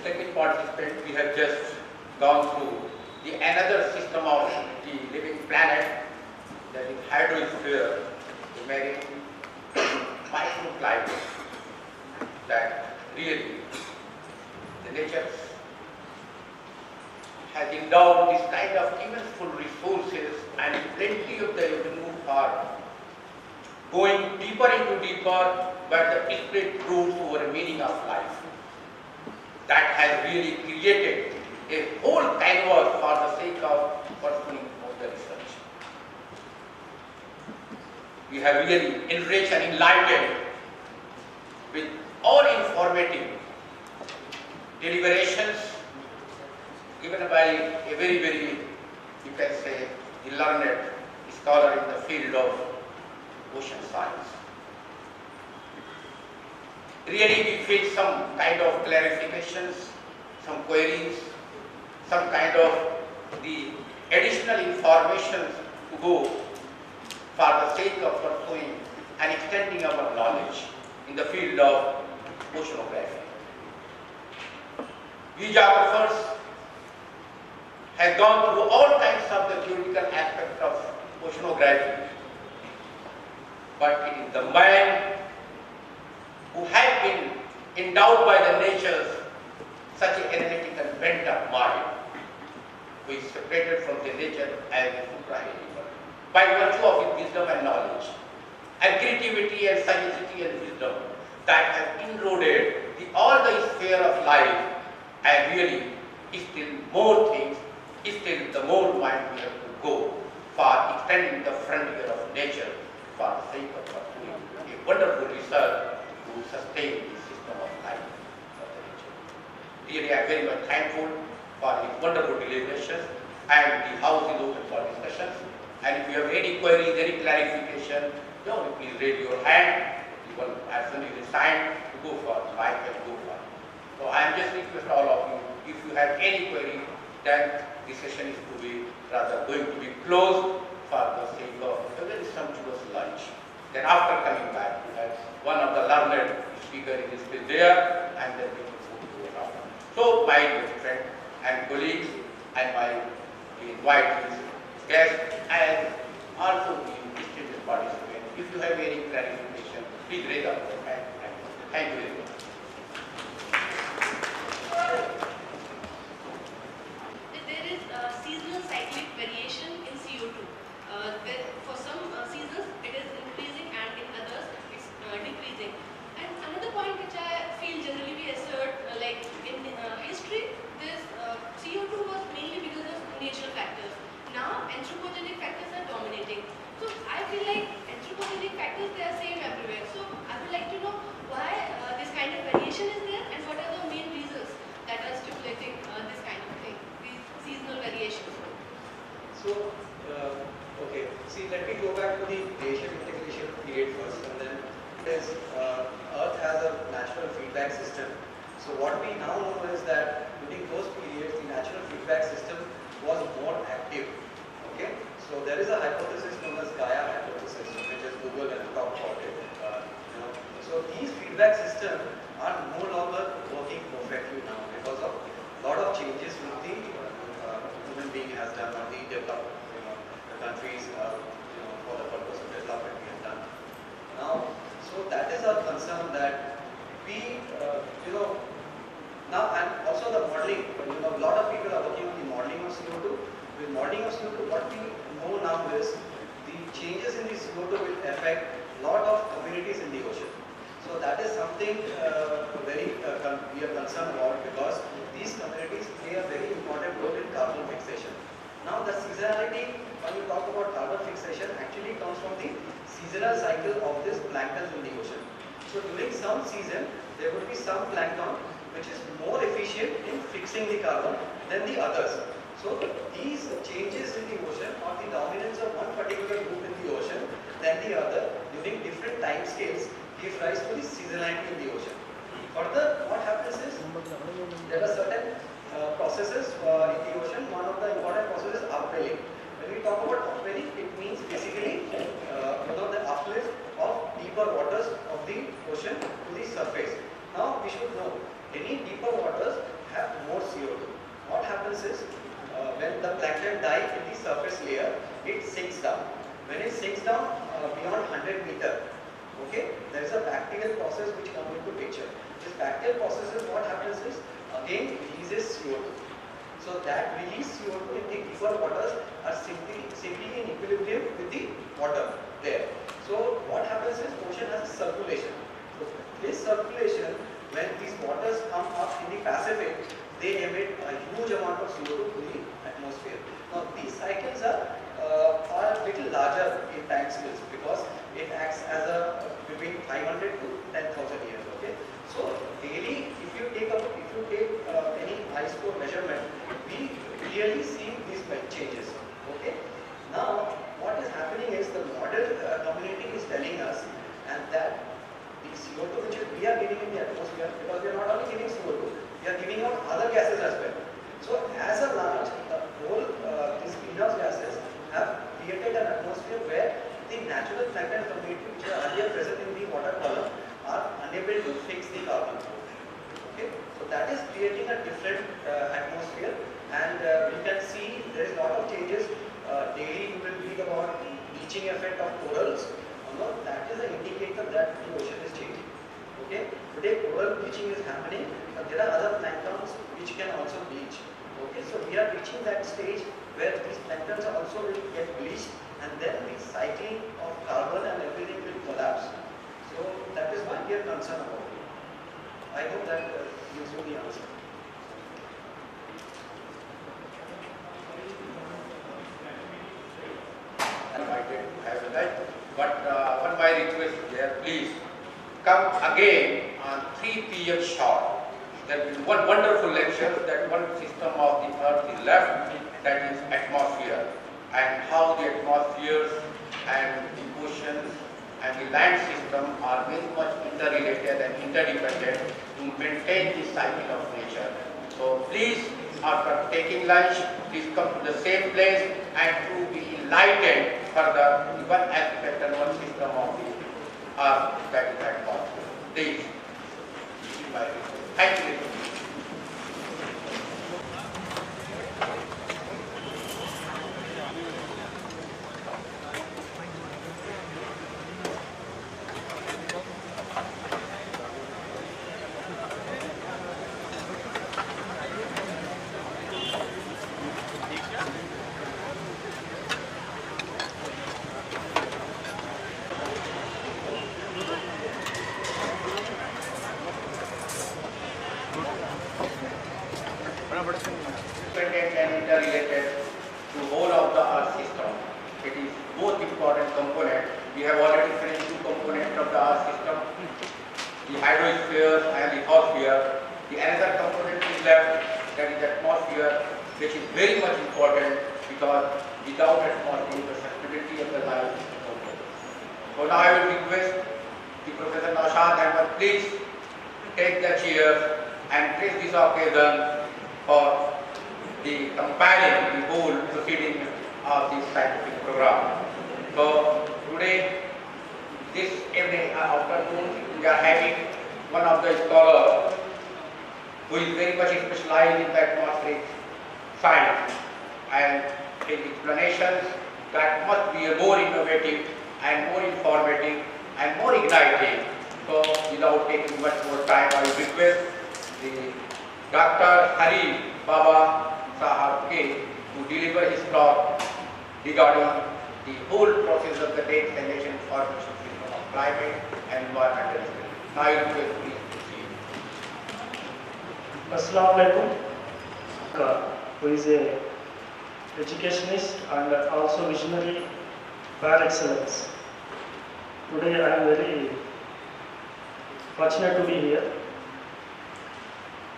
distinguished participants, we have just gone through the another system of the living planet, that is hydrosphere, the marine microclimate, that really the nature has endowed this kind of immense resources and plenty of them to move forward, going deeper into deeper, but the spirit rules over meaning of life. That has really created a whole canvas for the sake of pursuing of the research. We have really enriched and enlightened with all informative deliberations given by a very, you can say, the learned scholar in the field of ocean science. Really, we feel some kind of clarifications, some queries, some kind of the additional information to go for the sake of pursuing and extending our knowledge in the field of oceanography. We geographers have gone through all kinds of the theoretical aspects of oceanography, but it is the man who have been endowed by the natures such an analytical bent of mind, who is separated from the nature as a supra-animal by virtue of his wisdom and knowledge, and creativity and sagacity and wisdom that have inroaded all the sphere of life, and really still more things, still the more mind we have to go for extending the frontier of nature for the sake of pursuing a wonderful research to sustain the system of life of the nature. Really, I am very much thankful for his wonderful deliberations, and the house is open for discussions. And if you have any queries, any clarification, please raise your hand. People as soon as it is time to go for the mic and go for it. So I am just requesting all of you, if you have any query, then the session is to be rather going to be closed for the sake of a very sumptuous lunch. Then after coming back, we have one of the learned speakers is still there, and then we will move to around. So my dear friend and colleagues, and my invitees, guests, and also the distinguished participants, if you have any clarification, please raise up your hand. Thank you very much. There is seasonal cyclic variation in CO2. For some seasons it is increasing and in others it's decreasing. And another point which I feel generally we assert, like in history, this CO2 was mainly because of natural factors. Now anthropogenic factors are dominating. So I feel like anthropogenic factors, they are same everywhere. So I would like to know why this kind of variation is there, and what are the main reasons that are stimulating this kind of thing, these seasonal variations. So, okay, see, let me go back to the glacial integration period first, and then there's Earth has a natural feedback system. So what we now know is that during those periods, the natural feedback system was more active. Okay, so there is a hypothesis known as Gaia hypothesis, which is Google and talk about it. So these feedback systems are no longer working perfectly now because of a lot of changes with the human being has done, or the developed the countries for the purpose of development we have done. Now, so that is our concern, that we now, and also the modeling. A lot of people are working on the modeling of CO2. With modeling of CO2, what we know now is the changes in the CO2 will affect a lot of communities in the ocean. So that is something we are concerned about, because these communities play a very important role in carbon fixation. Now the seasonality, when you talk about carbon fixation, actually comes from the seasonal cycle of this plankton in the ocean. So during some season, there will be some plankton which is more efficient in fixing the carbon than the others. So these changes in the ocean, or the dominance of one particular group in the ocean than the other during different time scales, give rise to the seasonality in the ocean. Further, what happens is there are certain processes in the ocean. One of the important processes is upwelling. When we talk about upwelling, it means basically the uplift of deeper waters of the ocean to the surface. Now we should know, any deeper waters happens is, when the plankton die in the surface layer, it sinks down. When it sinks down beyond 100 meter, okay, there is a bacterial process which comes into picture. This bacterial process is what happens is, again releases CO2. So that released CO2 in the deeper waters are simply in equilibrium with the water there. So what happens is, ocean has a circulation. So this circulation, when these waters come up in the Pacific, they emit a huge amount of CO2 to the atmosphere. Now these cycles are a little larger in time scales because it acts as a between 500 to 10,000 years. Okay. So daily, if you take any ice core measurement, we clearly see these changes. Okay. Now what is happening is, the model community is telling us, and that the CO2 which we are giving in the atmosphere, because we are not only giving CO2, we are giving out other gases as well. So as a large, the whole these greenhouse gases have created an atmosphere where the natural plankton community which are earlier present in the water column are unable to fix the carbon. Okay, so that is creating a different atmosphere, and we can see there is a lot of changes. Daily you will read about the bleaching effect of corals. That is an indicator that the ocean is changing. Okay, today coral bleaching is happening, but there are other planktons which can also bleach. Okay, so we are reaching that stage where these planktons also will get bleached, and then the cycling of carbon and everything will collapse. So that is why we are concerned about it. I hope that gives you the answer. I did have that, but one my request there, please come again on 3 p.m. sharp. There will be one wonderful lecture that one system of the earth is left, that is atmosphere, and how the atmospheres and the oceans and the land system are very much interrelated and interdependent to maintain the cycle of nature. So please, after taking lunch, please come to the same place and to be enlightened further the one aspect and one system of the earth, that is atmosphere. Please, this is my request. Thank you. Dependent and interrelated to whole of the earth system. It is both important component. We have already finished 2 components of the earth system, the hydrosphere and the lithosphere. The another component is left, that is atmosphere, which is very much important, because without atmosphere the sustainability of the life is important. So now I will request the Professor Naushad Ahmed, please take the chair and take this occasion for the compiling the whole proceeding of this scientific program. So today, this evening afternoon, we are having one of the scholars who is very much specialized in the atmospheric science, and his explanations that must be more innovative and more informative and more igniting. So without taking much more time, I request the Dr. Hari Baba Sahab K to deliver his talk regarding the whole process of the data generation formation system of climate and environmental studies. Now I request please proceed. Assalamu alaikum. Who is a educationist and also visionary par excellence. Today I am very fortunate to be here.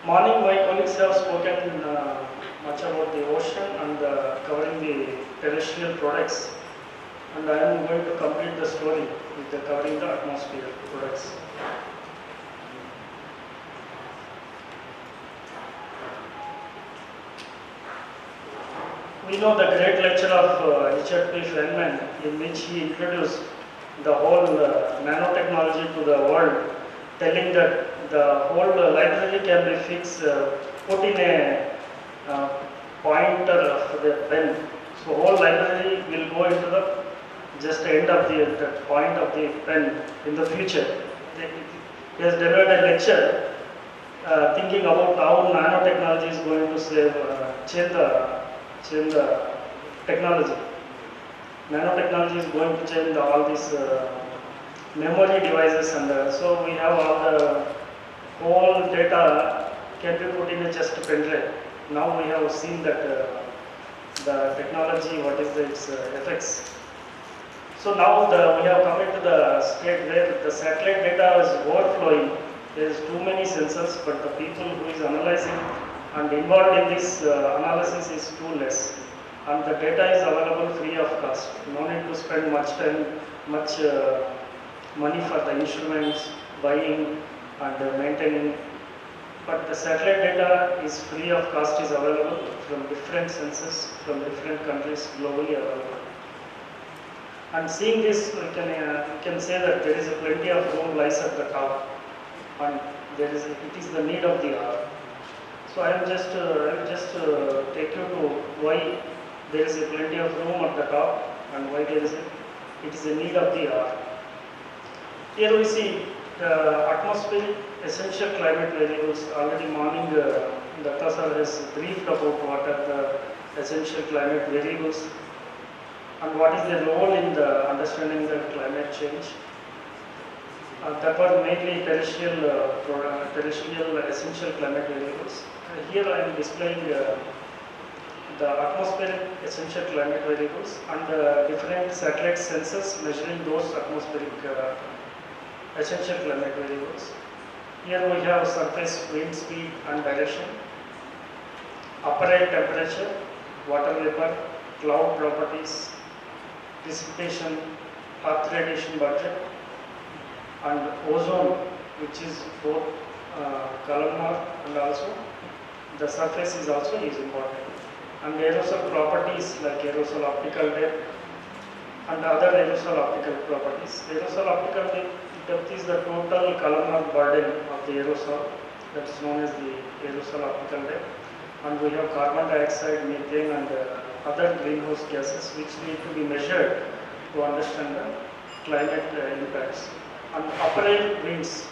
Morning, my colleagues have spoken much about the ocean and covering the terrestrial products, and I am going to complete the story with covering the atmosphere products. We know the great lecture of Richard P. Feynman, in which he introduced the whole nanotechnology to the world, telling that the whole library can be fixed, put in a pointer of the pen. So whole library will go into the just end of the point of the pen in the future. He has delivered a lecture thinking about how nanotechnology is going to change the technology. Nanotechnology is going to change all these memory devices, and so we have all the whole data can be put in just a pen drive. Now we have seen that the technology, what is its effects. So now we have come into the state where the satellite data is overflowing. There is too many sensors, but the people who is analyzing and involved in this analysis is too less. And the data is available free of cost. No need to spend much time, much money for the instruments, buying and maintaining. But the satellite data is free of cost, is available from different sensors, from different countries, globally available. And seeing this, we can say that there is plenty of room lies at the top, and it is the need of the hour. So I will just take you to why there is plenty of room at the top and why it is a need of the hour. Here we see the atmospheric essential climate variables. Already morning Datta sir has briefed about what are the essential climate variables and what is their role in the understanding the climate change. That was mainly terrestrial essential climate variables. Here I am displaying the atmospheric essential climate variables and different satellite sensors measuring those atmospheric essential climate variables. Here we have surface wind speed and direction, upper air temperature, water vapor, cloud properties, precipitation, earth radiation budget, and ozone, which is both columnar and also the surface is also important. And aerosol properties like aerosol optical depth and other aerosol optical properties. Aerosol optical depth is the total columnar burden of the aerosol, that is known as the aerosol optical depth. And we have carbon dioxide, methane and other greenhouse gases which need to be measured to understand the climate impacts. And upper air winds,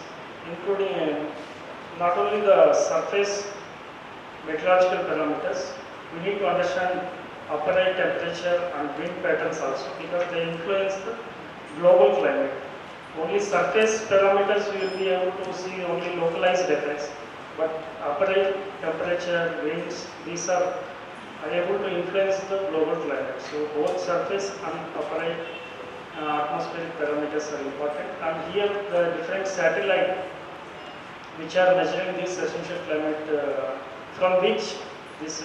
including not only the surface meteorological parameters, we need to understand upper air temperature and wind patterns also, because they influence the global climate. Only surface parameters we will be able to see only localized effects, but upper air temperature, winds, these are able to influence the global climate. So both surface and upper air atmospheric parameters are important. And here the different satellites which are measuring this essential climate, from which these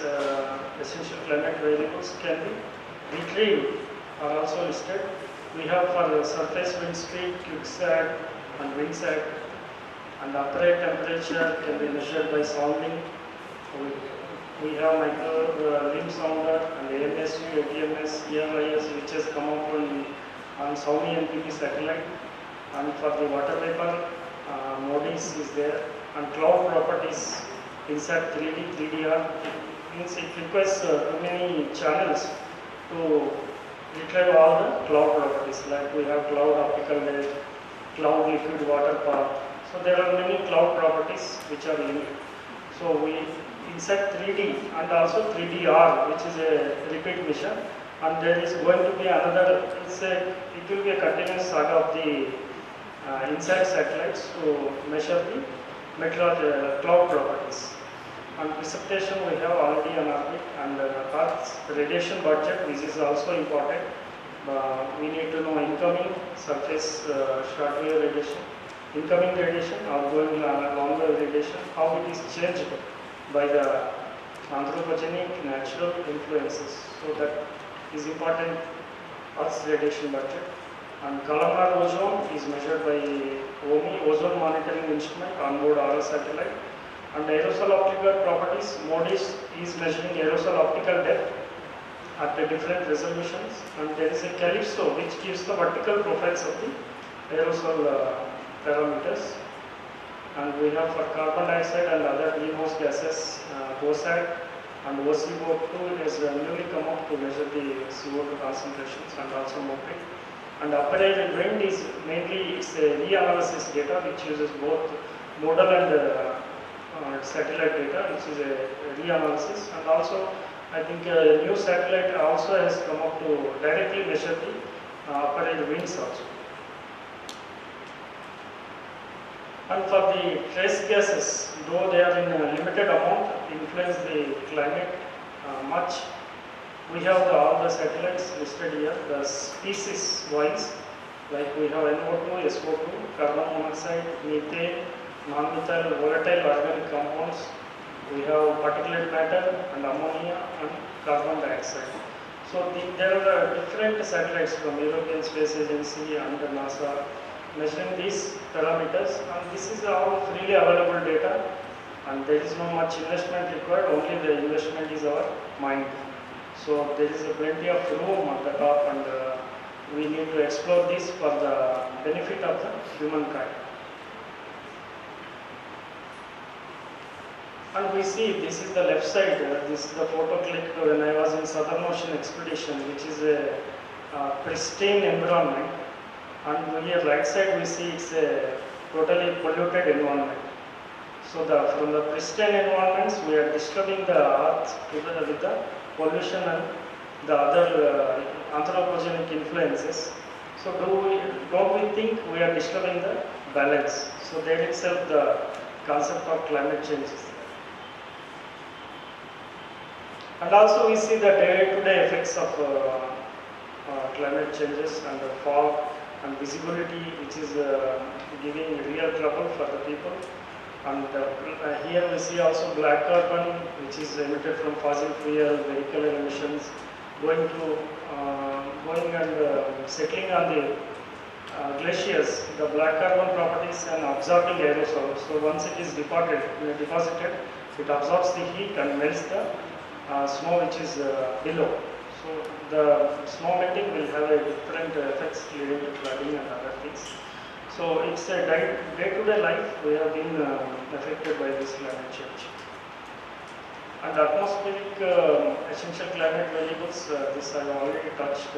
essential climate variables can be retrieved, are also listed. We have for the surface wind speed, QuickSat and WindSat, and upper air temperature can be measured by sounding. We have micro limb sounder and AMSU, ATMS, ERIS, which has come up on Saudi NPP satellite. And for the water vapor, MODIS is there, and cloud properties, INSAT 3D, 3DR. It requires too many channels to retrieve all the cloud properties, like we have cloud optical depth, cloud liquid water path. So there are many cloud properties which are linked. So we insert 3D and also 3DR, which is a repeat mission, and there is going to be another, it will be a continuous saga of the INSAT satellites to measure the cloud properties. And precipitation we have already on orbit, and Earth's radiation budget, which is also important. We need to know incoming surface shortwave radiation, incoming radiation, outgoing long wave radiation, how it is changed by the anthropogenic natural influences. So that is important, Earth's radiation budget. And columnar ozone is measured by OMI, ozone monitoring instrument, onboard RS satellite. And aerosol optical properties, MODIS is measuring aerosol optical depth at the different resolutions, and there is a calypso which gives the vertical profiles of the aerosol parameters. And we have for carbon dioxide and other greenhouse gases, GOSAT And OCO2 is newly come up to measure the CO2 concentrations and also MOPIC. And upper air wind is mainly it's a reanalysis data which uses both model and satellite data, which is a reanalysis. And also I think a new satellite also has come up to directly measure the upper air winds also. And for the trace gases, though they are in a limited amount, influence the climate much. We have all the satellites listed here, the species wise, like we have NO2, SO2, carbon monoxide, methane, non-methyl volatile organic compounds. We have particulate matter and ammonia and carbon dioxide. So there are different satellites from European Space Agency and NASA measuring these parameters, and this is all freely available data, and there is no much investment required, only the investment is our mind. So there is plenty of room at the top, and we need to explore this for the benefit of the humankind. And we see this is the left side, this is the photo clicked when I was in Southern Ocean expedition, which is a pristine environment. And here right side we see it's a totally polluted environment. So from the pristine environments we are disturbing the earth with the pollution and the other anthropogenic influences. So don't we think we are disturbing the balance? So there itself the concept of climate change is there. And also we see the day-to-day effects of climate changes and the fog and visibility, which is giving real trouble for the people. And here we see also black carbon, which is emitted from fossil fuel vehicle emissions, going and settling on the glaciers. The black carbon properties and absorbing aerosol. So once it is deposited, it absorbs the heat and melts the snow which is below. So the snow melting will have a different effects leading to flooding and other things. So it's a day-to-day life we have been affected by this climate change. And atmospheric essential climate variables, this I have already touched.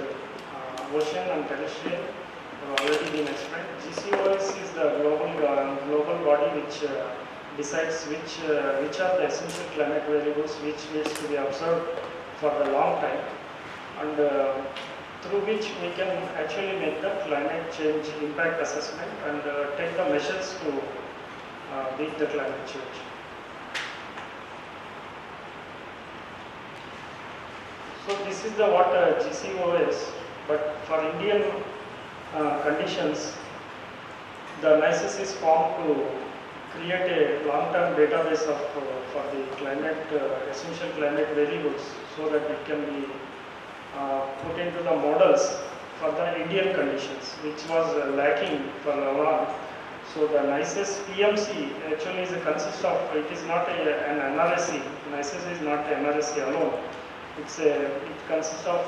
Ocean and terrestrial have already been explained. GCOS is the global body which decides which are the essential climate variables which needs to be observed for the long time, and through which we can actually make the climate change impact assessment and take the measures to beat the climate change. So this is the what GCO is, but for Indian conditions, the NICES is formed to create a long-term database of for the climate essential climate variables, so that it can be put into the models for the Indian conditions, which was lacking for a while. So the NICES PMC actually consists of, it is not an NRSC. NICES is not NRSC alone. It consists of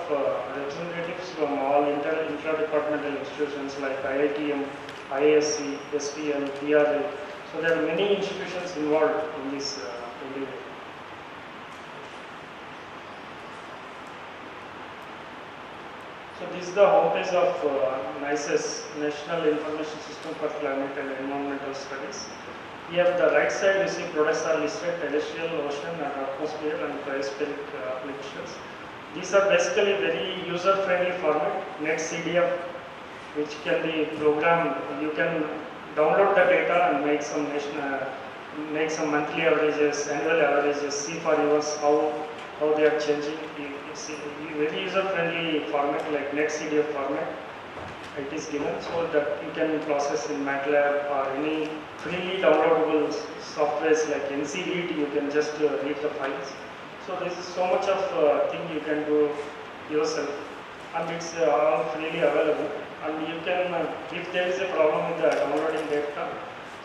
representatives from all intra-departmental institutions like IITM, IASC, SPL, DRA. So there are many institutions involved in this endeavor. So this is the homepage of NICES, National Information System for Climate and Environmental Studies. Here the right side you see products are listed: terrestrial, ocean and atmosphere and cryospheric applications. These are basically very user-friendly format, NetCDF, which can be programmed. You can download the data and make some monthly averages, annual averages, see for yours how they are changing. It's a very user-friendly format like NetCDF format. It is given so that you can process in MATLAB or any freely downloadable softwares like NCRead. You can just read the files. So this is so much of thing you can do yourself, and it's all freely available. And you can, if there is a problem with the downloading data,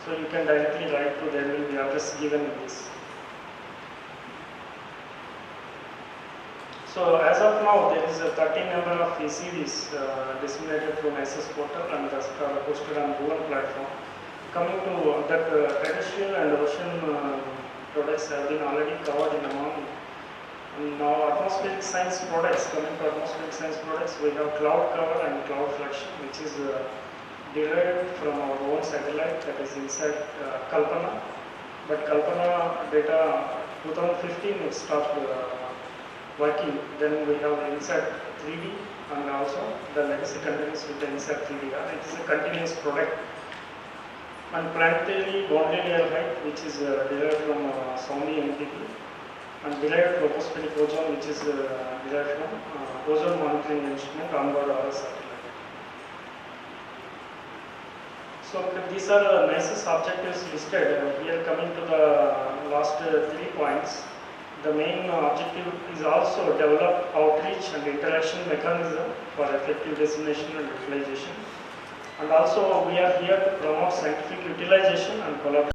so you can directly write to, there will be address given in this. So as of now, there is a 13 number of ECDs disseminated through NICES portal and posted on Google platform. Coming to that terrestrial and ocean products have been already covered in among Now atmospheric science products, coming to atmospheric science products, we have cloud cover and cloud flexion, which is derived from our own satellite that is inside Kalpana. But Kalpana data 2015 it stopped working. Then we have the insert 3D and also the legacy continues with the insert 3D. It is a continuous product. And planetary boundary layer height, which is derived from Sony MPP, and derived tropospheric ozone, which is derived from ozone monitoring instrument onboard our satellite. So these are NICES objectives listed. Here coming to the last 3 points. The main objective is also develop outreach and interaction mechanism for effective dissemination and utilization. And also we are here to promote scientific utilization and collaboration.